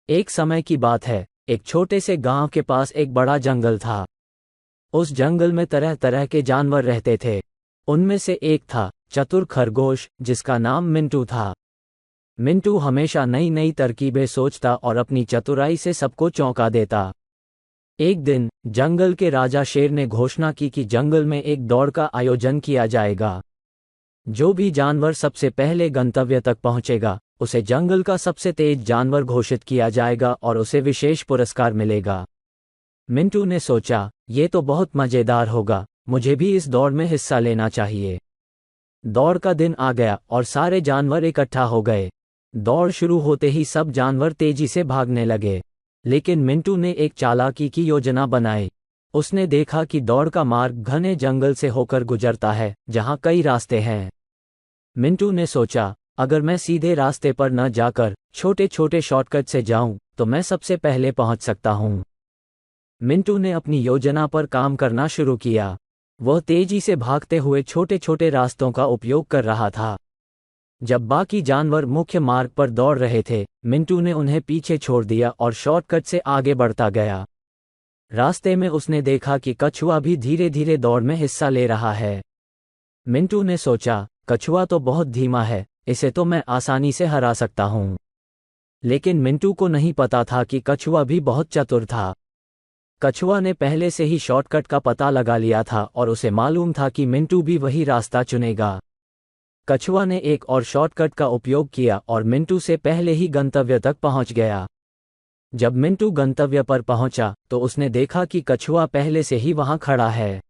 एक समय की बात है, एक छोटे से गांव के पास एक बड़ा जंगल था। उस जंगल में तरह तरह के जानवर रहते थे। उनमें से एक था चतुर खरगोश, जिसका नाम मिंटू था। मिंटू हमेशा नई नई तरकीबें सोचता और अपनी चतुराई से सबको चौंका देता। एक दिन जंगल के राजा शेर ने घोषणा की कि जंगल में एक दौड़ का आयोजन किया जाएगा। जो भी जानवर सबसे पहले गंतव्य तक पहुंचेगा, उसे जंगल का सबसे तेज जानवर घोषित किया जाएगा और उसे विशेष पुरस्कार मिलेगा। मिंटू ने सोचा, ये तो बहुत मजेदार होगा, मुझे भी इस दौड़ में हिस्सा लेना चाहिए। दौड़ का दिन आ गया और सारे जानवर इकट्ठा हो गए। दौड़ शुरू होते ही सब जानवर तेजी से भागने लगे, लेकिन मिंटू ने एक चालाकी की योजना बनाई। उसने देखा कि दौड़ का मार्ग घने जंगल से होकर गुजरता है, जहां कई रास्ते हैं। मिंटू ने सोचा, अगर मैं सीधे रास्ते पर न जाकर छोटे छोटे शॉर्टकट से जाऊं, तो मैं सबसे पहले पहुंच सकता हूं। मिंटू ने अपनी योजना पर काम करना शुरू किया। वह तेजी से भागते हुए छोटे छोटे रास्तों का उपयोग कर रहा था। जब बाकी जानवर मुख्य मार्ग पर दौड़ रहे थे, मिंटू ने उन्हें पीछे छोड़ दिया और शॉर्टकट से आगे बढ़ता गया। रास्ते में उसने देखा कि कछुआ भी धीरे धीरे दौड़ में हिस्सा ले रहा है। मिंटू ने सोचा, कछुआ तो बहुत धीमा है, इसे तो मैं आसानी से हरा सकता हूं। लेकिन मिंटू को नहीं पता था कि कछुआ भी बहुत चतुर था। कछुआ ने पहले से ही शॉर्टकट का पता लगा लिया था और उसे मालूम था कि मिंटू भी वही रास्ता चुनेगा। कछुआ ने एक और शॉर्टकट का उपयोग किया और मिंटू से पहले ही गंतव्य तक पहुंच गया। जब मिंटू गंतव्य पर पहुंचा, तो उसने देखा कि कछुआ पहले से ही वहां खड़ा है।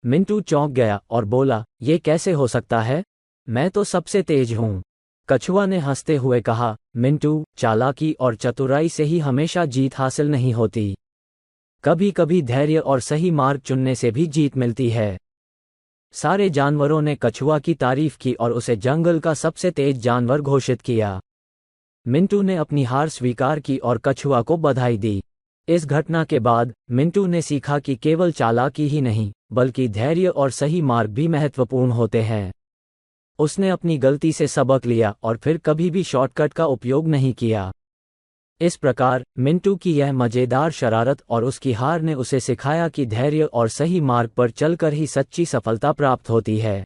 मिंटू चौंक गया और बोला, ये कैसे हो सकता है? मैं तो सबसे तेज हूं। कछुआ ने हंसते हुए कहा, मिंटू, चालाकी और चतुराई से ही हमेशा जीत हासिल नहीं होती। कभी कभी धैर्य और सही मार्ग चुनने से भी जीत मिलती है। सारे जानवरों ने कछुआ की तारीफ की और उसे जंगल का सबसे तेज जानवर घोषित किया। मिंटू ने अपनी हार स्वीकार की और कछुआ को बधाई दी। इस घटना के बाद मिंटू ने सीखा कि केवल चालाकी ही नहीं, बल्कि धैर्य और सही मार्ग भी महत्वपूर्ण होते हैं। उसने अपनी गलती से सबक लिया और फिर कभी भी शॉर्टकट का उपयोग नहीं किया। इस प्रकार मिंटू की यह मजेदार शरारत और उसकी हार ने उसे सिखाया कि धैर्य और सही मार्ग पर चलकर ही सच्ची सफलता प्राप्त होती है।